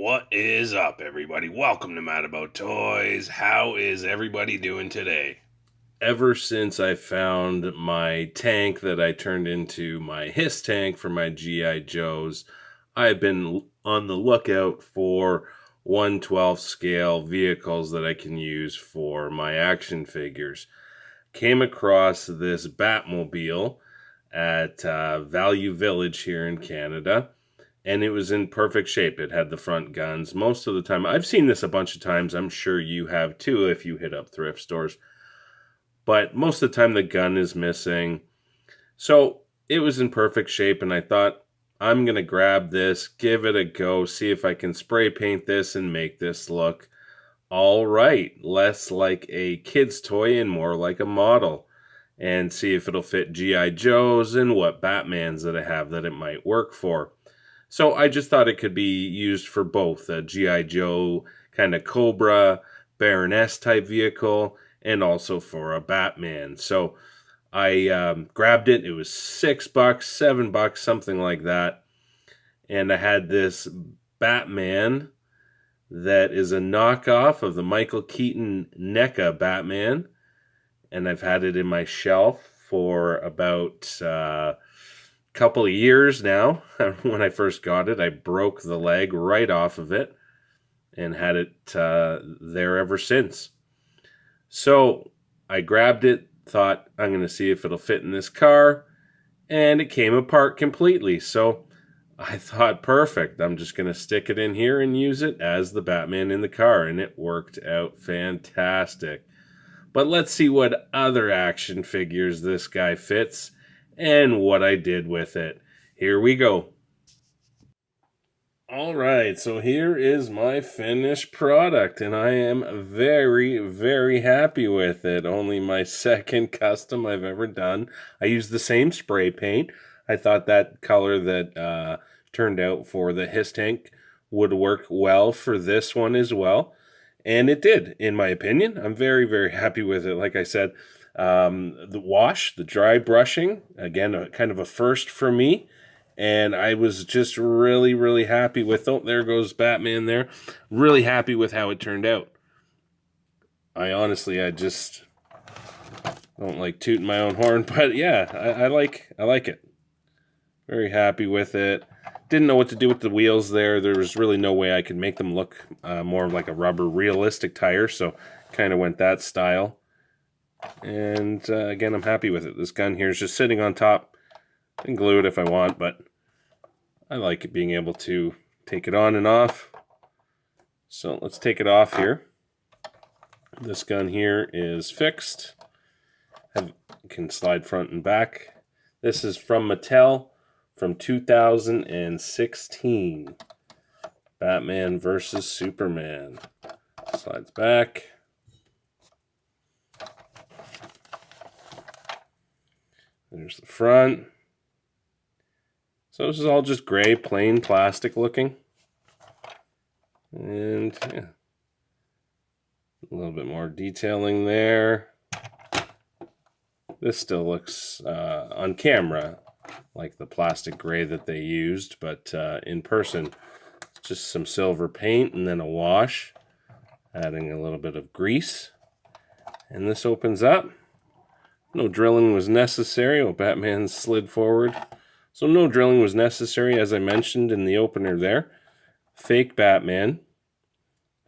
What is up, everybody? Welcome to Mad About Toys. How is everybody doing today? Ever since I found my tank that I turned into my HISS tank for my G.I. Joes, I've been on the lookout for 1/12 scale vehicles that I can use for my action figures. Came across this Batmobile at Value Village here in Canada, and it was in perfect shape. It had the front guns. Most of the time, I've seen this a bunch of times. I'm sure you have too if you hit up thrift stores. But most of the time, the gun is missing. So it was in perfect shape, and I thought, I'm going to grab this, give it a go, see if I can spray paint this and make this look all right. Less like a kid's toy and more like a model. And see if it'll fit G.I. Joes and what Batmans that I have that it might work for. So I just thought it could be used for both a G.I. Joe kind of Cobra, Baroness type vehicle, and also for a Batman. So I grabbed it. It was $6, $7, something like that. And I had this Batman that is a knockoff of the Michael Keaton NECA Batman. And I've had it in my shelf for about couple of years now. When I first got it, I broke the leg right off of it and had it there ever since. So I grabbed it, thought I'm going to see if it'll fit in this car, and it came apart completely. So I thought, perfect, I'm just going to stick it in here and use it as the Batman in the car, and it worked out fantastic. But let's see what other action figures this guy fits and what I did with it. Here we go. All right, so here is my finished product, and I am very, very happy with it. Only my second custom I've ever done. I used the same spray paint. I thought that color that turned out for the HISS tank would work well for this one as well. And it did, in my opinion. I'm very, very happy with it. Like I said, the dry brushing, again, kind of a first for me. And I was just really, really happy with, oh, there goes Batman there. Really happy with how it turned out. I just don't like tooting my own horn, but yeah, I like it. Very happy with it. Didn't know what to do with the wheels there. There was really no way I could make them look more like a rubber realistic tire, so kind of went that style. And again, I'm happy with it. This gun here is just sitting on top. I can glue it if I want, but I like it being able to take it on and off. So let's take it off here. This gun here is fixed. You can slide front and back. This is from Mattel. From 2016, Batman versus Superman. Slides back. There's the front. So this is all just gray, plain plastic looking. And yeah, a little bit more detailing there. This still looks on camera like the plastic gray that they used, but in person, just some silver paint and then a wash, adding a little bit of grease. And this opens up. No drilling was necessary. Oh, Batman slid forward. So no drilling was necessary, as I mentioned in the opener there. Fake Batman.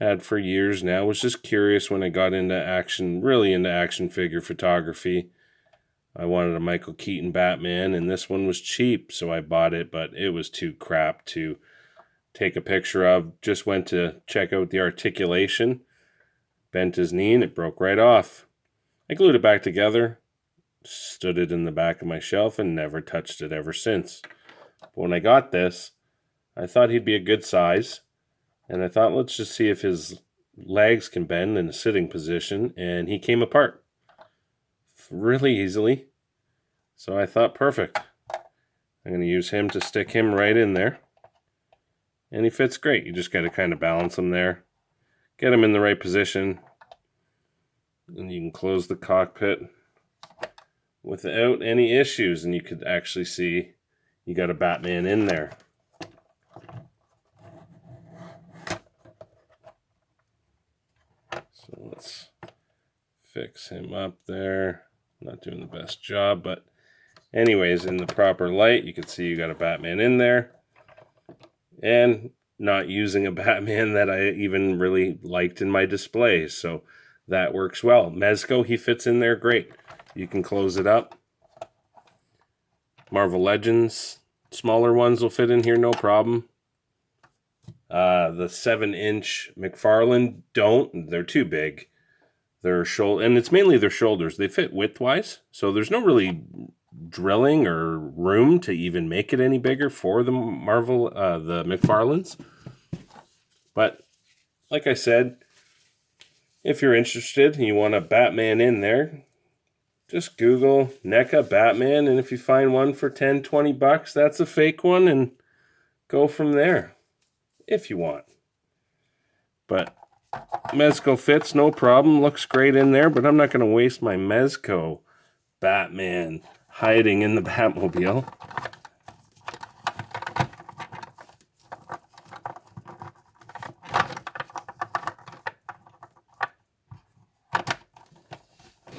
Had for years now. Was just curious when I got into action, really into action figure photography. I wanted a Michael Keaton Batman, and this one was cheap, so I bought it, but it was too crap to take a picture of. Just went to check out the articulation, bent his knee, and it broke right off. I glued it back together, stood it in the back of my shelf, and never touched it ever since. But when I got this, I thought he'd be a good size, and I thought, let's just see if his legs can bend in a sitting position, and he came apart really easily. So I thought, perfect. I'm going to use him to stick him right in there. And he fits great. You just got to kind of balance him there. Get him in the right position. And you can close the cockpit without any issues. And you could actually see you got a Batman in there. let's fix him up there. Not doing the best job, but anyways, in the proper light, you can see you got a Batman in there. And not using a Batman that I even really liked in my display, so that works well. Mezco, he fits in there great. You can close it up. Marvel Legends, smaller ones will fit in here, no problem. The 7-inch McFarlane don't. They're too big. Their shoulder, and it's mainly their shoulders. They fit widthwise, so there's no really drilling or room to even make it any bigger for the the McFarlanes. But like I said, if you're interested and you want a Batman in there, just Google NECA Batman, and if you find one for 10, 20 bucks, that's a fake one, and go from there if you want. But Mezco fits, no problem. Looks great in there, but I'm not going to waste my Mezco Batman hiding in the Batmobile.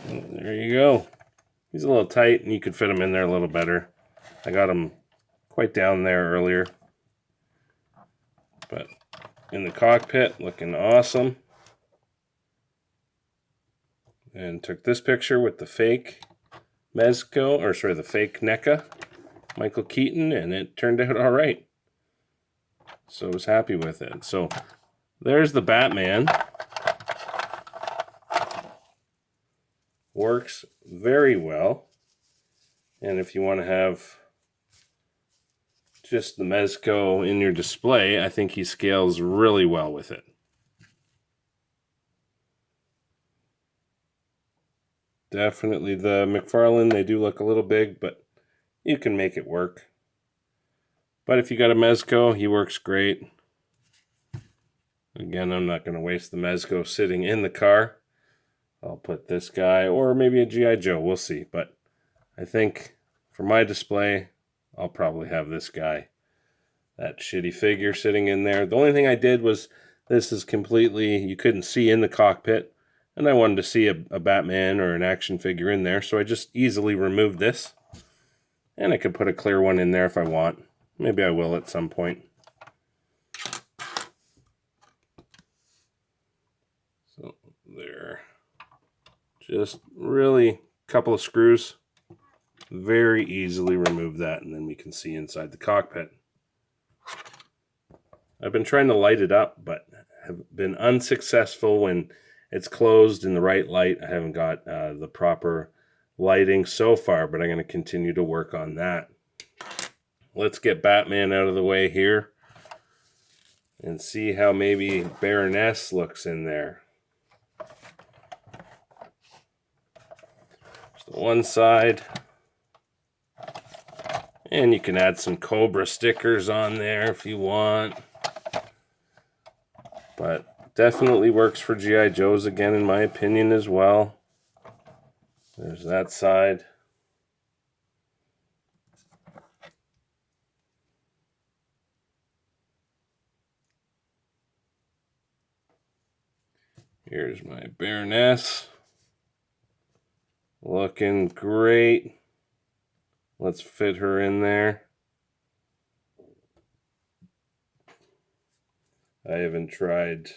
There you go. He's a little tight, and you could fit him in there a little better. I got him quite down there earlier. But in the cockpit, looking awesome. And took this picture with the fake the fake NECA, Michael Keaton, and it turned out all right. So I was happy with it. So there's the Batman. Works very well. And if you want to have just the Mezco in your display, I think he scales really well with it. Definitely the McFarlane, they do look a little big, but you can make it work. But if you got a Mezco, he works great. Again, I'm not going to waste the Mezco sitting in the car. I'll put this guy, or maybe a G.I. Joe, we'll see. But I think for my display, I'll probably have this guy. That shitty figure sitting in there. The only thing I did was, this is completely, you couldn't see in the cockpit. And I wanted to see a Batman or an action figure in there, so I just easily removed this. And I could put a clear one in there if I want. Maybe I will at some point. So there. Just really a couple of screws. Very easily remove that, and then we can see inside the cockpit. I've been trying to light it up, but have been unsuccessful when it's closed in the right light. I haven't got the proper lighting so far, but I'm going to continue to work on that. Let's get Batman out of the way here and see how maybe Baroness looks in there. There's the one side. And you can add some Cobra stickers on there if you want. But definitely works for G.I. Joes again, in my opinion, as well. There's that side. Here's my Baroness. Looking great. Let's fit her in there. I haven't tried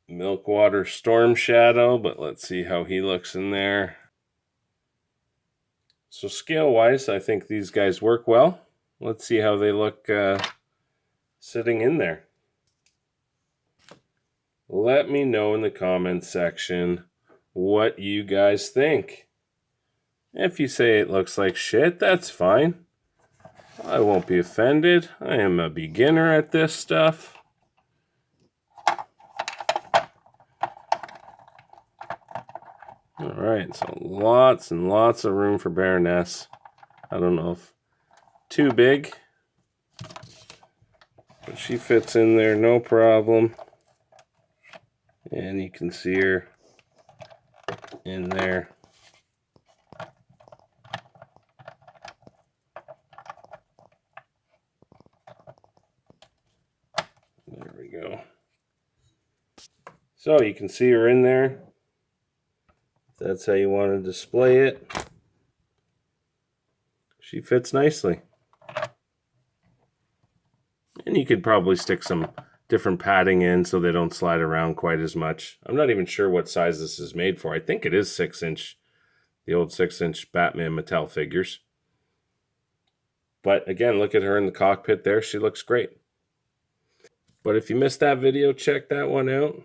Milkwater Storm Shadow, but let's see how he looks in there. So scale-wise, I think these guys work well. Let's see how they look sitting in there. Let me know in the comments section what you guys think. If you say it looks like shit, that's fine. I won't be offended. I am a beginner at this stuff. Alright, so lots and lots of room for Baroness. I don't know if too big, but she fits in there no problem. And you can see her in there. There we go. So you can see her in there. That's how you want to display it. She fits nicely. And you could probably stick some different padding in so they don't slide around quite as much. I'm not even sure what size this is made for. I think it is 6-inch, the old 6-inch Batman Mattel figures. But again, look at her in the cockpit there. She looks great. But if you missed that video, check that one out.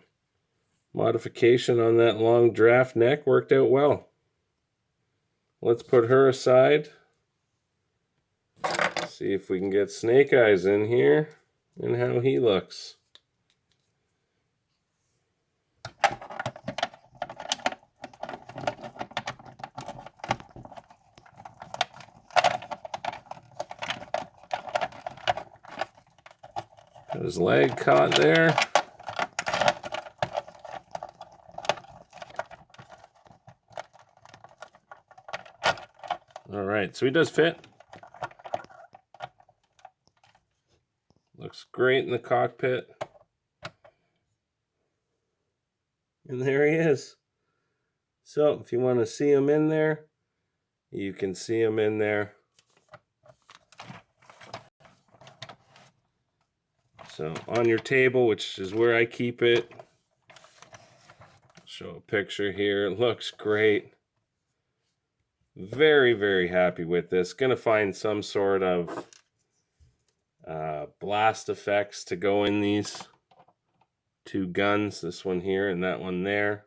Modification on that long draft neck worked out well. Let's put her aside. See if we can get Snake Eyes in here and how he looks. Got his leg caught there. All right, so he does fit. Looks great in the cockpit. And there he is. So if you want to see him in there, you can see him in there. So on your table, which is where I keep it, show a picture here. It looks great. Very, very happy with this. Gonna find some sort of blast effects to go in these two guns, this one here and that one there.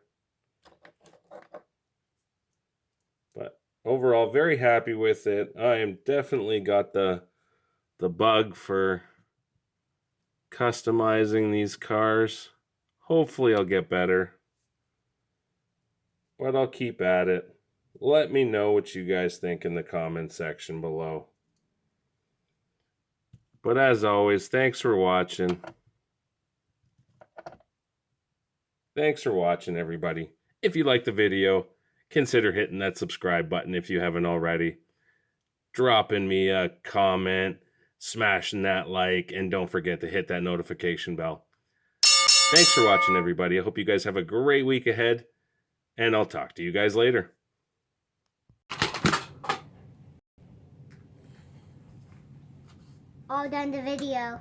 But overall, very happy with it. I am definitely got the bug for customizing these cars. Hopefully I'll get better, but I'll keep at it. Let me know what you guys think in the comment section below. But as always, thanks for watching. Thanks for watching, everybody. If you liked the video, consider hitting that subscribe button if you haven't already. Dropping me a comment, smashing that like, and don't forget to hit that notification bell. Thanks for watching, everybody. I hope you guys have a great week ahead, and I'll talk to you guys later. All done the video.